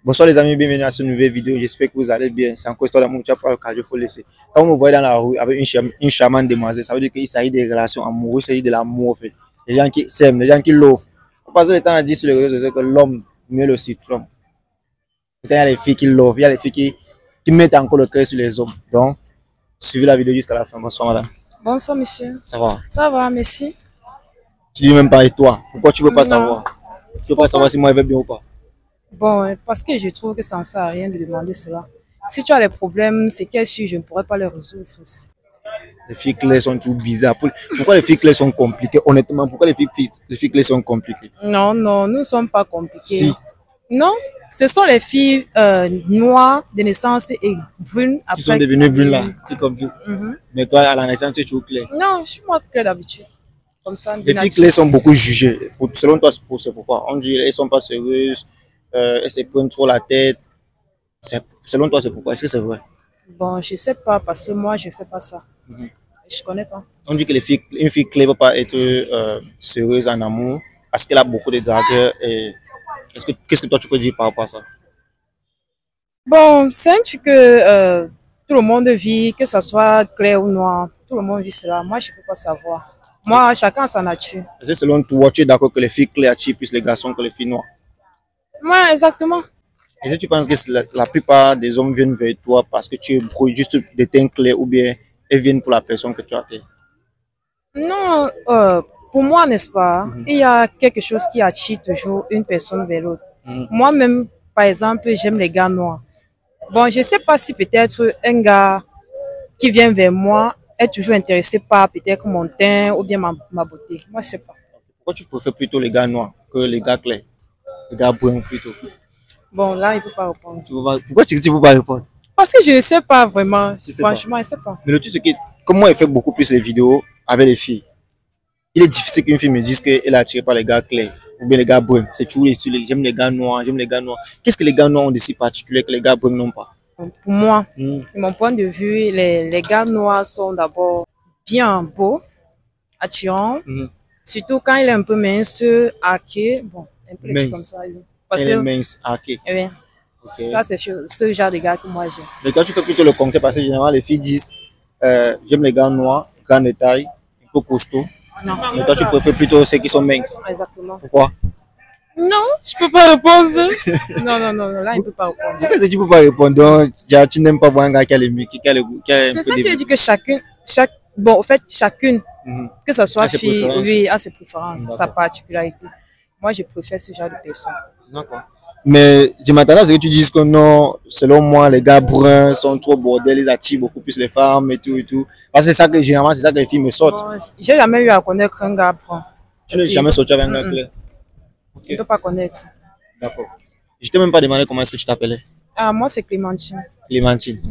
Bonsoir les amis, bienvenue à cette nouvelle vidéo. J'espère que vous allez bien. C'est encore histoire d'amour, tu as pas le cardio, il faut laisser. Quand vous me voyez dans la rue avec une charmante demoiselle, ça veut dire qu'il s'agit des relations amoureuses, il s'agit de l'amour en fait. Les gens qui s'aiment, les gens qui l'offrent. On passe le temps à dire sur les réseaux sociaux que l'homme mieux le citron. Il y a les filles qui l'offrent, il y a les filles qui mettent encore le cœur sur les hommes. Donc, suivez la vidéo jusqu'à la fin. Bonsoir madame. Bonsoir monsieur. Ça va? Ça va, merci. Tu dis même pas et toi. Pourquoi tu veux pas Non. savoir? Tu veux pas savoir si moi je vais bien ou pas? Bon, parce que je trouve que ça ne sert à rien de demander cela. Si tu as des problèmes, c'est qu'elles suivent, je ne pourrais pas les résoudre. Les filles claires sont toujours bizarres. Pourquoi les filles claires sont compliquées? Honnêtement, pourquoi les filles claires sont compliquées? Non, non, nous ne sommes pas compliqués. Si. Non, ce sont les filles noires de naissance et brunes après. Qui sont devenues brunes là, qui compliquent. Mais toi, à la naissance, tu es toujours clair. Non, je suis moi claire d'habitude. Comme ça, Les filles claires sont beaucoup jugées. Selon toi, c'est pourquoi? On dit qu'elles ne sont pas sérieuses, elles se prennent trop la tête. Selon toi, c'est pourquoi? Est-ce que c'est vrai? Bon, je ne sais pas parce que moi, je ne fais pas ça. Je ne connais pas. On dit que une fille claire ne peut pas être sérieuse en amour parce qu'elle a beaucoup de désaccords. Qu'est-ce que toi, tu peux dire par rapport à ça? Bon, c'est un truc que tout le monde vit, que ce soit clair ou noir, tout le monde vit cela. Moi, je ne peux pas savoir. Moi, chacun a sa nature. Est-ce que selon toi, tu es d'accord que les filles claires attirent plus les garçons que les filles noires? Moi, exactement. Est-ce que tu penses que la plupart des hommes viennent vers toi parce que tu es juste de teint clair ou bien elles viennent pour la personne que tu as? Non, pour moi, n'est-ce pas, il y a quelque chose qui attire toujours une personne vers l'autre. Moi-même, par exemple, j'aime les gars noirs. Bon, je ne sais pas si peut-être un gars qui vient vers moi est toujours intéressé par peut-être mon teint ou bien ma beauté. Moi, je ne sais pas. Pourquoi tu préfères plutôt les gars noirs que les gars clairs? Les gars bruns plutôt. Bon, là, il ne peut pas répondre. Pourquoi tu dis qu'il ne faut pas répondre? Parce que je ne sais pas vraiment. Franchement, je ne sais pas. Mais le truc, c'est que comme moi, je fais beaucoup plus les vidéos avec les filles. Il est difficile qu'une fille me dise qu'elle est attirée par les gars clairs ou bien les gars bruns. C'est toujours j'aime les gars noirs, j'aime les gars noirs. Qu'est-ce que les gars noirs ont de si particulier que les gars bruns n'ont pas? Pour moi, de mon point de vue, les gars noirs sont d'abord bien beaux, attirants. Surtout quand il est un peu mince, arqué. Bon, un peu comme ça. Parce que mince, arqué. Oui. Okay. Ça, c'est ce genre de gars que moi j'aime. Mais toi, tu fais plutôt le contraire parce que généralement, les filles disent j'aime les gars noirs, grande taille, un peu costaud. Non. Mais toi, tu préfères plutôt ceux qui sont minces. Exactement. Pourquoi? Non, je peux pas répondre. Non, là, il ne peut pas répondre. Pourquoi est-ce que tu peux pas répondre? Donc, tu n'aimes pas voir un gars qui a le qui a c'est ça qui dit que chacune, que ce soit fille, oui, a ses préférences, sa particularité. Moi, je préfère ce genre de personne. D'accord. Mais je m'attendais à ce que tu dises que non, selon moi, les gars bruns sont trop bordels, ils attirent beaucoup plus les femmes et tout et tout. Parce que c'est ça que généralement, c'est ça que les filles me sortent. Bon, j'ai jamais eu à connaître un gars brun. Tu n'as jamais sorti avec un gars clair? Okay. Je ne peux pas connaître. D'accord. Je t'ai même pas demandé comment est-ce que tu t'appelais. Ah, moi, c'est Clémentine. Clémentine.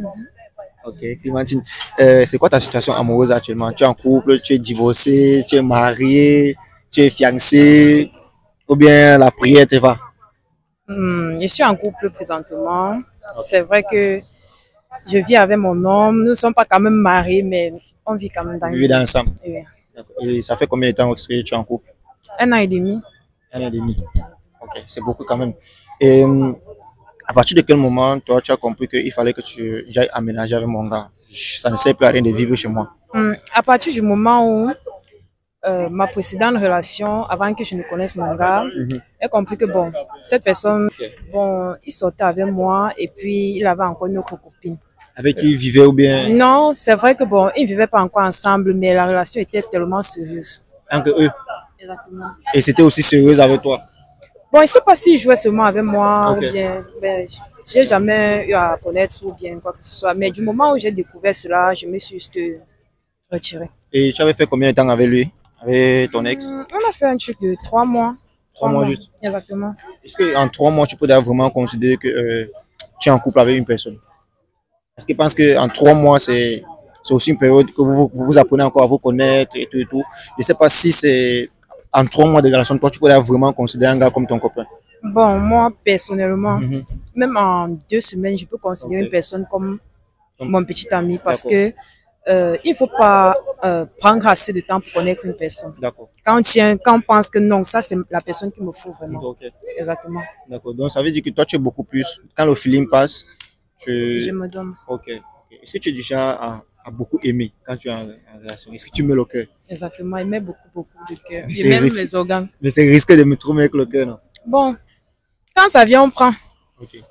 Ok, Clémentine. C'est quoi ta situation amoureuse actuellement? Tu es en couple, tu es divorcée, tu es mariée, tu es fiancée, ou bien la prière te va? Je suis en couple présentement. C'est vrai que je vis avec mon homme. Nous ne sommes pas quand même mariés, mais on vit quand même dans Vous vivez ensemble? Oui. Et ça fait combien de temps que tu es en couple? 1 an et demi. 1 an et demi. Ok, c'est beaucoup quand même. Et à partir de quel moment, toi, tu as compris qu'il fallait que tu ailles aménager avec mon gars? Ça ne sert plus à rien de vivre chez moi. À partir du moment où ma précédente relation, avant que je ne connaisse mon gars, j'ai compris que bon, cette personne, bon, il sortait avec moi et puis il avait encore une autre copine. Avec qui il vivait ou bien? Non, c'est vrai que bon, ils ne vivaient pas encore ensemble, mais la relation était tellement sérieuse. Entre eux? Exactement. Et c'était aussi sérieuse avec toi? Bon, je ne sais pas s'il jouait seulement avec moi ou bien, ben, j'ai jamais eu à connaître ou bien quoi que ce soit. Mais du moment où j'ai découvert cela, je me suis juste retirée. Et tu avais fait combien de temps avec lui? Avec ton ex? On a fait un truc de 3 mois. 3 mois juste? Exactement. Est-ce qu'en 3 mois, tu peux vraiment considérer que tu es en couple avec une personne? Parce que je pense qu'en 3 mois, c'est aussi une période que vous apprenez encore à vous connaître et tout et tout. Je ne sais pas si c'est en 3 mois de relation, toi, tu peux vraiment considérer un gars comme ton copain. Bon, moi, personnellement, même en 2 semaines, je peux considérer une personne comme mon petit ami parce que il ne faut pas prendre assez de temps pour connaître une personne. D'accord. Quand on pense que non, ça c'est la personne qu'il me faut vraiment. Ok. Exactement. D'accord. Donc, ça veut dire que toi, tu es beaucoup plus. Quand le feeling passe, Je tu. me donne. Ok. Ok. Est-ce que tu es du genre à beaucoup aimer quand tu es en relation? Est-ce que tu mets le cœur? Exactement. Il met beaucoup, beaucoup de cœur. Mais Et c'est même risqué. les organes. Mais c'est risqué de me trouver avec le cœur, non? Bon, quand ça vient, on prend. Ok. Et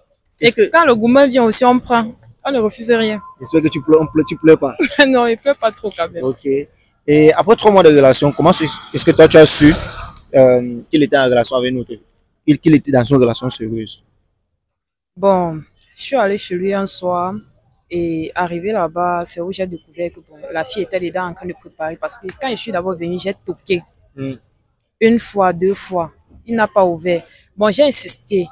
Est-ce que. quand le gourmand vient aussi, on prend. On ne refuse rien. J'espère que tu pleures pas. Non, il ne pleut pas trop quand même. Ok. Et après 3 mois de relation, comment est-ce que toi, tu as su qu'il était en relation avec nous, qu'il était dans une relation sérieuse? Bon, je suis allée chez lui un soir et arrivé là-bas, c'est où j'ai découvert que bon, la fille était déjà en train de préparer parce que quand je suis d'abord venue, j'ai toqué Hmm. une fois, deux fois. Il n'a pas ouvert. Bon, j'ai insisté.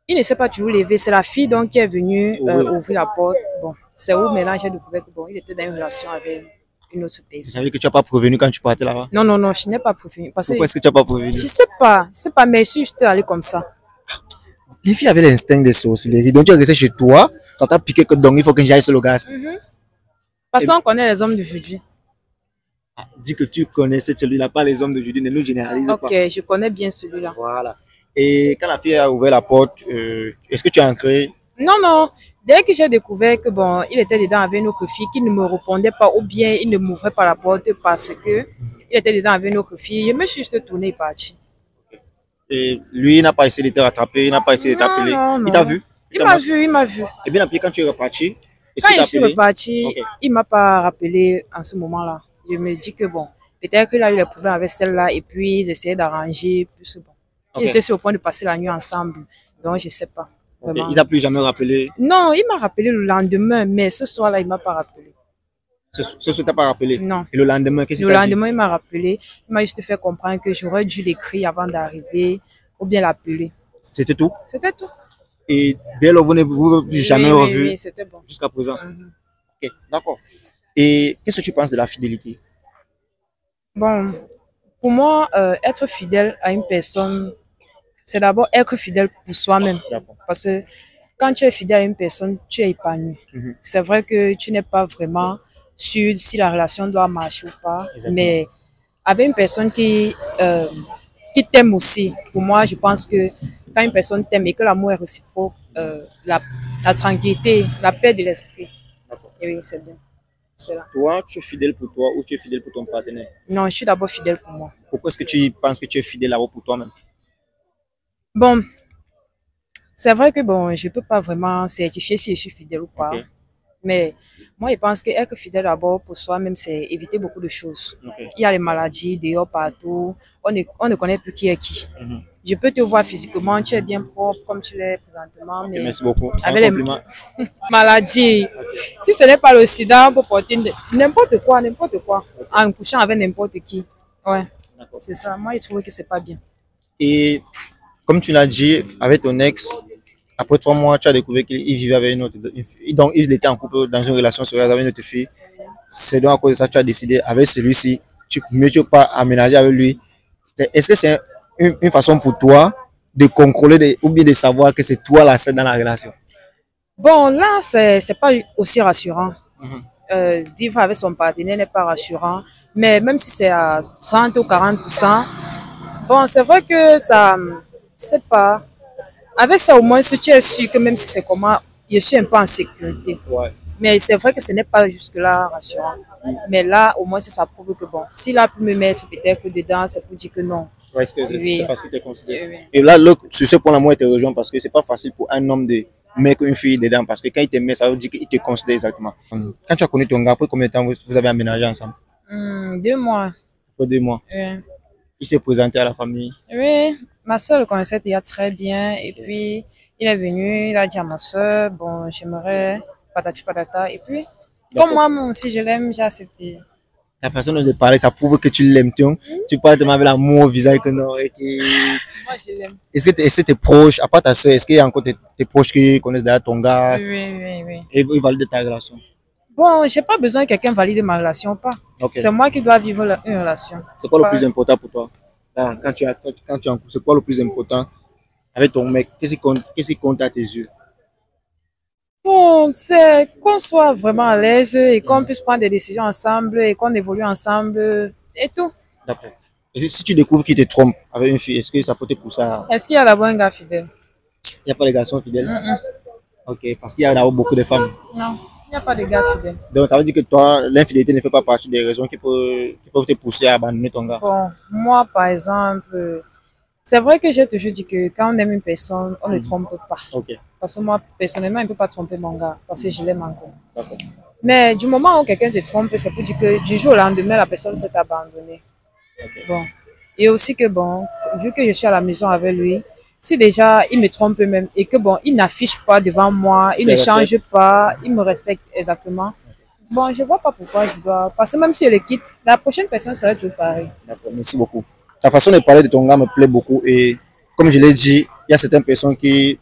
Il ne s'est pas toujours levé. C'est la fille donc qui est venue Oui. ouvrir la porte. Bon, c'est où maintenant j'ai découvert que bon, il était dans une relation avec une autre Ça personne. veut dire que tu n'as pas prévenu quand tu partais là-bas? Non, non, non, je n'ai pas prévenu. Parce que Pourquoi est-ce que tu n'as pas prévenu? je sais pas, mais je suis juste allée comme ça. Les filles avaient l'instinct de sorcellerie. Donc tu es resté chez toi, ça t'a piqué que donc il faut que j'aille sur le gaz. Parce qu'on connaît les hommes d'aujourd'hui. Dis que tu connaissais celui-là, pas les hommes d'aujourd'hui, ne nous généralise pas. Ok, je connais bien celui-là. Voilà. Et quand la fille a ouvert la porte, est-ce que tu es entré? Non, non. Dès que j'ai découvert que bon, il était dedans avec une autre fille qui ne me répondait pas ou bien il ne m'ouvrait pas la porte parce que il était dedans avec une autre fille, je me suis juste tournée et partie. Et lui, il n'a pas essayé de te rattraper, il n'a pas essayé de Non, t'appeler. non, Il t'a non. vu? Il m'a vu, il m'a vu. Et bien après, quand tu es reparti, est-ce Quand qu'il t'a je suis appelé? repartie, Ok. il m'a pas rappelé en ce moment-là. Je me dis que bon, peut-être qu'il a eu des problèmes avec celle-là et puis ils essayaient d'arranger. Plus bon. Ils Ok. étaient sur le point de passer la nuit ensemble. Donc je sais pas. Ok. Vraiment. Il t'a plus jamais rappelé. Non, il m'a rappelé le lendemain, mais ce soir-là, il m'a pas rappelé. Ce t'a pas rappelé. Non. Et le lendemain, qu'est-ce qu'il Le t'a dit? lendemain, il m'a rappelé. Il m'a juste fait comprendre que j'aurais dû l'écrire avant d'arriver ou bien l'appeler. C'était tout. C'était tout. Et dès lors, vous ne vous plus jamais Oui, revu oui, c'était bon. jusqu'à présent. Mhm. Ok, d'accord. Et qu'est-ce que tu penses de la fidélité? Bon, pour moi, être fidèle à une personne, c'est d'abord être fidèle pour soi-même. D'accord. Parce que quand tu es fidèle à une personne, tu es épanoui. Mhm. C'est vrai que tu n'es pas vraiment sûr si la relation doit marcher ou pas, Exactement. mais avec une personne qui t'aime aussi, pour moi, je pense que quand une personne t'aime et que l'amour est réciproque, la tranquillité, la paix de l'esprit, D'accord. et oui, c'est bien. C'est là. Toi, tu es fidèle pour toi ou tu es fidèle pour ton partenaire? Non, je suis d'abord fidèle pour moi. Pourquoi est-ce que tu penses que tu es fidèle d'abord pour toi-même? Bon, c'est vrai que bon, je peux pas vraiment certifier si je suis fidèle ou pas. Ok. Mais moi, je pense que être fidèle d'abord pour soi-même, c'est éviter beaucoup de choses. Ok. Il y a les maladies dehors partout. On ne connaît plus qui est qui. Mhm. Je peux te voir physiquement, tu es bien propre comme tu l'es présentement, mais Merci beaucoup. C'est un avec les compliment. maladies, si ce n'est pas le sida, on peut porter n'importe quoi, en couchant avec n'importe qui. Ouais, D'accord. c'est ça. Moi, je trouve que c'est pas bien. Et comme tu l'as dit, avec ton ex, après 3 mois, tu as découvert qu'il vivait avec une autre. Donc, il était en couple dans une relation sérieuse avec une autre fille. C'est donc à cause de ça que tu as décidé, avec celui-ci, mieux tu pas aménager avec lui. Est-ce que c'est une façon pour toi de contrôler ou bien de savoir que c'est toi la seule dans la relation? Bon, là, c'est pas aussi rassurant. Mhm. Vivre avec son partenaire n'est pas rassurant, mais même si c'est à 30 ou 40%, bon, c'est vrai que ça, je sais pas. Avec ça, au moins, si tu es sûr que même si c'est comment, je suis un peu en sécurité. Ouais. Mais c'est vrai que ce n'est pas jusque-là rassurant. Mais là, au moins, ça prouve que bon, s'il a pu me mettre peut-être dedans, c'est pour dire que non. Ouais, est-ce que Oui. c'est parce qu'il t'est considéré? Oui. Et là, sur ce point-là, moi, je te rejoins parce que c'est pas facile pour un homme de mettre une fille dedans parce que quand il te met, ça veut dire qu'il te considère exactement. Quand tu as connu ton gars, après combien de temps vous avez aménagé ensemble? 2 mois. Après 2 mois. Oui. Il s'est présenté à la famille. Oui, ma soeur le connaissait déjà très bien. Et puis, il est venu, il a dit à ma soeur, bon, j'aimerais patati patata. Et puis, comme D'accord. moi aussi, je l'aime, j'ai accepté. Ta façon de parler, ça prouve que tu l'aimes, tu parles tellement avec l'amour au visage que non. Moi, je l'aime. Est-ce que tes proches, à part ta soeur, est-ce qu'il y a encore tes proches qui connaissent déjà ton gars Oui, oui, oui, oui. et ils valident ta relation? Bon, j'ai pas besoin que quelqu'un valide ma relation ou pas. Ok. C'est moi qui dois vivre une relation. C'est quoi le Pas- plus important pour toi? Là, quand tu es en couple, c'est quoi le plus important avec ton mec? Qu'est-ce qui compte à tes yeux? Bon, c'est qu'on soit vraiment à l'aise et qu'on puisse prendre des décisions ensemble et qu'on évolue ensemble et tout. D'accord. Et si tu découvres qu'il te trompe avec une fille, est-ce que ça peut te pousser à... Est-ce qu'il y a d'abord un gars fidèle? Il n'y a pas de garçons fidèles? Mm-mm. Ok, parce qu'il y a d'abord beaucoup de femmes. Non, il n'y a pas de gars fidèle. Donc, ça veut dire que toi, l'infidélité ne fait pas partie des raisons qui peuvent te pousser à abandonner ton gars. Bon, moi, par exemple, c'est vrai que j'ai toujours dit que quand on aime une personne, on ne trompe pas. Ok, Parce que moi, personnellement, je ne peux pas tromper mon gars parce que je l'aime encore. d'accord. Mais du moment où quelqu'un te trompe, c'est pour dire que du jour au lendemain, la personne peut t'abandonner. Bon. Et aussi que bon, vu que je suis à la maison avec lui, si déjà il me trompe même et que bon, il n'affiche pas devant moi, il Te ne respecte. change pas, il me respecte exactement. Bon, je vois pas pourquoi je dois. Parce que même si je le quitte, la prochaine personne serait toujours pareille. D'accord, merci beaucoup. Ta façon de parler de ton gars me plaît beaucoup et comme je l'ai dit, il y a certaines personnes qui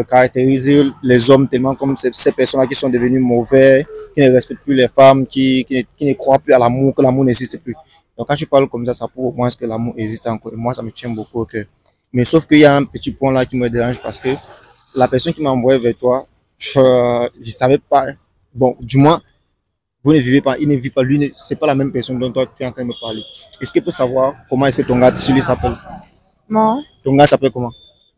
caractérisent les hommes tellement comme ces personnes-là qui sont devenues mauvais, qui ne respectent plus les femmes, qui ne croient plus à l'amour, que l'amour n'existe plus. Donc quand je parle comme ça prouve au moins que l'amour existe encore. Et moi, ça me tient beaucoup au cœur. Mais sauf qu'il y a un petit point là qui me dérange parce que la personne qui m'a envoyé vers toi, je savais pas. Bon, du moins, vous ne vivez pas, il ne vit pas, c'est pas la même personne dont toi tu es en train de me parler. Est-ce qu'il peut savoir comment est-ce que ton gars, celui s'appelle? Bon, Ton gars s'appelle comment?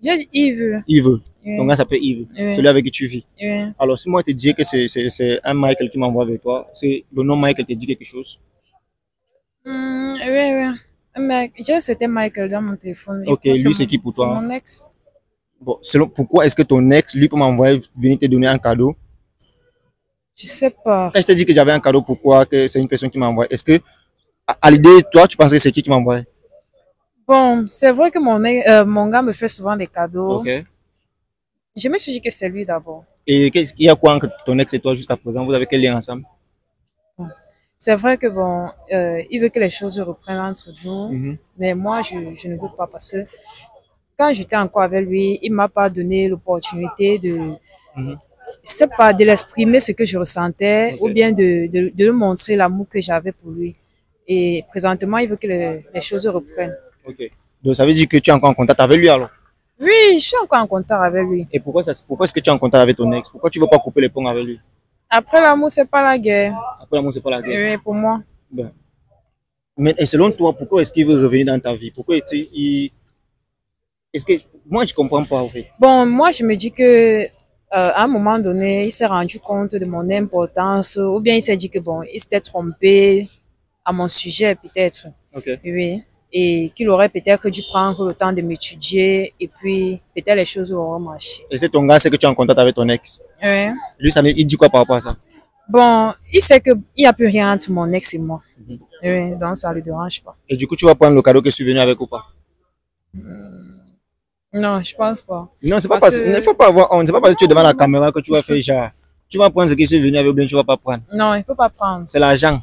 j'ai dit Yves. Yves. Ton Oui, gars s'appelle Yves. oui, Celui avec qui tu vis. oui. Alors, si moi je te dis que c'est un Michael qui m'envoie vers toi, c'est le nom Michael te dit quelque chose. Oui, oui. Mais c'était Michael dans mon téléphone. Et Ok, puis, lui c'est qui pour c'est toi? mon ex. Bon, selon, pourquoi est-ce que ton ex, lui, peut m'envoyer, venir te donner un cadeau? Je sais pas. Quand je t'ai dit que j'avais un cadeau, pourquoi que c'est une personne qui m'envoie? Est-ce que, à l'idée, toi, tu pensais que c'est qui m'envoie? Bon, c'est vrai que mon gars me fait souvent des cadeaux. Ok. Je me suis dit que c'est lui d'abord. Et qu'est-ce qu'il y a quoi entre ton ex et toi jusqu'à présent? Vous avez quel lien ensemble? Bon. C'est vrai que bon, il veut que les choses reprennent entre nous, Mhm. mais moi, je ne veux pas parce que quand j'étais encore avec lui, il m'a pas donné l'opportunité de, Mhm. je sais pas, de l'exprimer ce que je ressentais ou Ok. bien de lui montrer l'amour que j'avais pour lui. Et présentement, il veut que les choses reprennent. Ok. Donc, ça veut dire que tu es encore en contact avec lui alors? Oui, je suis encore en contact avec lui. Et pourquoi est-ce que tu es en contact avec ton ex? Pourquoi tu veux pas couper les ponts avec lui? Après l'amour, c'est pas la guerre. Après l'amour, c'est pas la guerre. Oui, pour moi. Ben. Mais et selon toi, pourquoi est-ce qu'il veut revenir dans ta vie? Pourquoi est-ce que moi je comprends pas en fait. Bon, moi, je me dis que à un moment donné, il s'est rendu compte de mon importance, ou bien il s'est dit que bon, il s'était trompé à mon sujet, peut-être. Ok. Oui. Et qu'il aurait peut-être dû prendre le temps de m'étudier, et puis peut-être les choses auront marché. Et c'est ton gars, c'est que tu es en contact avec ton ex. Oui. Lui, il dit quoi par rapport à ça? Bon, il sait qu'il n'y a plus rien entre mon ex et moi. Oui, donc ça ne le dérange pas. Et du coup, tu vas prendre le cadeau que je suis venu avec ou pas? Non, je pense pas. Non, c'est pas Parce parce il ne que, faut pas avoir honte. C'est pas parce que tu es devant la caméra que tu vas faire genre. Tu vas prendre ce que je suis venu avec ou bien tu vas pas prendre. non, il ne peut pas prendre. C'est l'argent.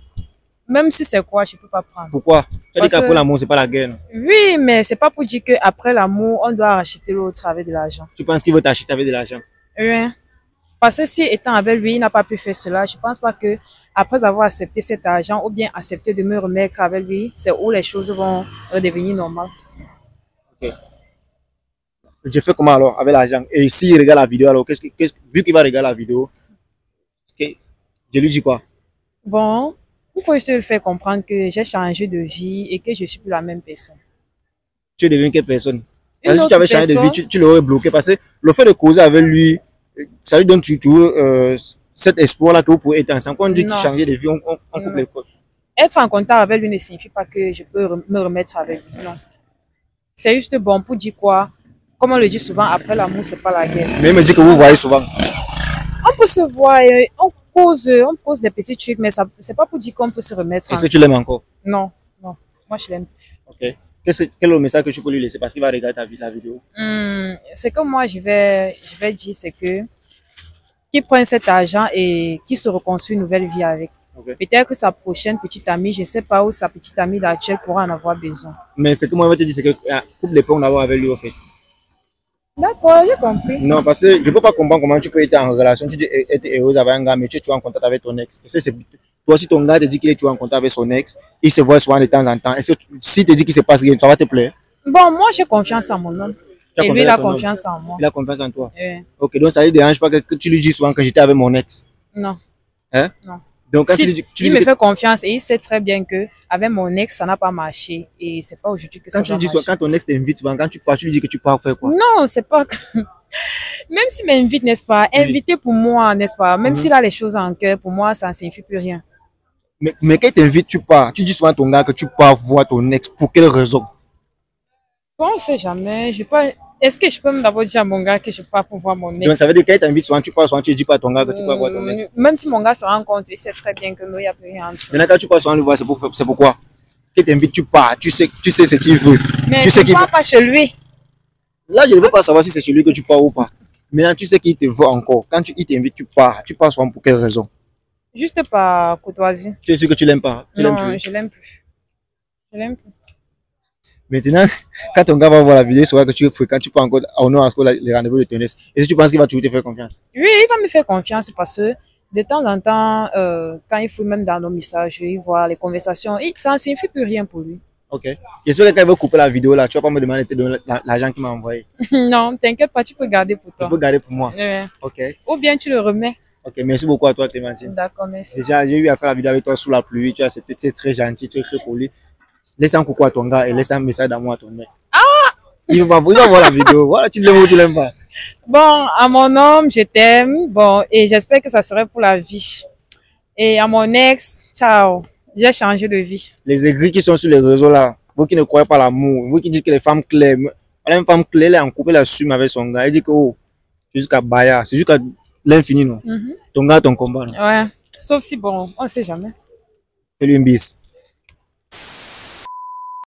Même si c'est quoi, je ne peux pas prendre. Pourquoi? Tu as dit Parce qu'après que, l'amour, c'est pas la guerre. Non? oui, mais c'est pas pour dire qu'après l'amour, on doit racheter l'autre avec de l'argent. Tu penses qu'il veut t'acheter avec de l'argent? Oui. Parce que si étant avec lui, il n'a pas pu faire cela, je pense pas que après avoir accepté cet argent ou bien accepté de me remettre avec lui, c'est où les choses vont redevenir normales. Ok. Je fais comment alors avec l'argent? Et s'il regarde la vidéo, alors vu qu'il va regarder la vidéo, ok, je lui dis quoi? Bon, il faut juste lui faire comprendre que j'ai changé de vie et que je suis plus la même personne. Tu es devenu quelle personne? Parce Une que si tu autre avais changé de vie, personne, tu l'aurais bloqué. Parce que le fait de causer avec lui, ça lui donne toujours cet espoir-là que vous pouvez être ensemble. Quand on dit qu'il non, changeait de vie, on coupe non. les côtes. Être en contact avec lui ne signifie pas que je peux me remettre avec lui. Non. C'est juste bon pour dire quoi. Comme on le dit souvent, après l'amour, c'est pas la guerre. Mais il me dit que vous voyez souvent. On peut se voir, on pose des petits trucs, mais ça, c'est pas pour dire qu'on peut se remettre Est-ce que tu ensemble. l'aimes encore? Non, non, moi je l'aime. Ok. Quel est le message que tu peux lui laisser? Parce qu'il va regarder la vidéo. C'est que moi je vais dire, c'est que qu'il prenne cet argent et qu'il se reconstruit une nouvelle vie avec. Ok. Peut-être que sa prochaine petite amie, je sais pas où sa petite amie d'actuel pourra en avoir besoin. Mais ce que moi, je vais te dire, c'est que coupe les ponts d'abord avec lui, en fait. D'accord, j'ai compris. Non, parce que je ne peux pas comprendre comment tu peux être en relation, tu dis être heureuse avec un gars, mais tu es toujours en contact avec ton ex. Et toi, si ton gars te dit qu'il est toujours en contact avec son ex, il se voit souvent de temps en temps. S'il te dit qu'il se passe rien, ça va te plaire? Bon, moi j'ai confiance en mon homme. Et lui, il a ton homme. confiance en moi. Il a confiance en toi. Ouais. Ok, donc ça ne lui dérange pas que tu lui dis souvent que j'étais avec mon ex. Non, Hein? non. Donc quand Si, tu il lui me dis fait confiance et il sait très bien que avec mon ex, ça n'a pas marché. Et c'est pas aujourd'hui que ça quand tu va lui dis souvent, marcher. quand ton ex t'invite souvent, quand tu pars, tu lui dis que tu pars faire quoi? Non, c'est pas... Même s'il m'invite, n'est-ce pas? Oui. Inviter pour moi, n'est-ce pas? Même s'il a les choses en cœur, pour moi, ça ne signifie plus rien. Mais quand il t'invite, tu pars. Tu dis souvent à ton gars que tu pars voir ton ex. Pour quelle raison? Bon, on sait jamais. Je pas... Est-ce que je peux d'abord dire à mon gars que je pars pour voir mon ex? Donc ça veut dire que quand il t'invite souvent, tu pars souvent, tu ne dis pas à ton gars que tu pars voir ton ex. Même si mon gars se rend compte, il sait très bien que nous, il n'y a plus rien entre nous. Maintenant, quand tu pars souvent le voir, c'est pourquoi? Quand il t'invite, tu pars. Tu sais ce qu'il veut. Mais Tu je sais ne qu'il pars pas chez lui. Là, je ne veux pas savoir si c'est chez lui que tu pars ou pas. Maintenant, tu sais qu'il te veut encore. Quand il t'invite, tu pars. Tu pars souvent pour quelle raison? Juste par courtoisie. Tu es sûr que tu l'aimes pas? Tu l'aimes Non, plus? je l'aime plus. Je l'aime plus. Maintenant, quand ton gars va voir la vidéo, c'est vrai que tu fréquentes, tu peux encore honorer les rendez-vous de ton ex. Est-ce que tu penses qu'il va toujours te faire confiance? Oui, il va me faire confiance parce que de temps en temps, quand il faut même dans nos messages, il voit les conversations, ça ne signifie plus rien pour lui. Ok. J'espère que quand il va couper la vidéo là, tu vas pas me demander de te donner l'argent qu'il m'a envoyé. Non, t'inquiète pas, tu peux garder pour Tu toi. peux garder pour moi. Ouais. Ok. Ou bien tu le remets. Ok, merci beaucoup à toi, Clémentine. D'accord, merci. Déjà, j'ai eu à faire la vidéo avec toi sous la pluie. Tu as accepté, tu es très gentil, tu es très poli. Laisse un coucou à ton gars et laisse un message d'amour à ton mec. Il va voir la vidéo. Voilà, tu l'aimes ou tu l'aimes pas. Bon, à mon homme, je t'aime. Bon, et j'espère que ça serait pour la vie. Et à mon ex, ciao. J'ai changé de vie. Les aigris qui sont sur les réseaux là, vous qui ne croyez pas l'amour, vous qui dites que les femmes claires, voilà, une femme claire, elle est en couple, elle assume avec son gars. Elle dit que oh, c'est jusqu'à Baya, c'est jusqu'à l'infini, non? Ton gars, ton combat, non? Ouais. Sauf si, bon, on ne sait jamais. Fais-lui une bise.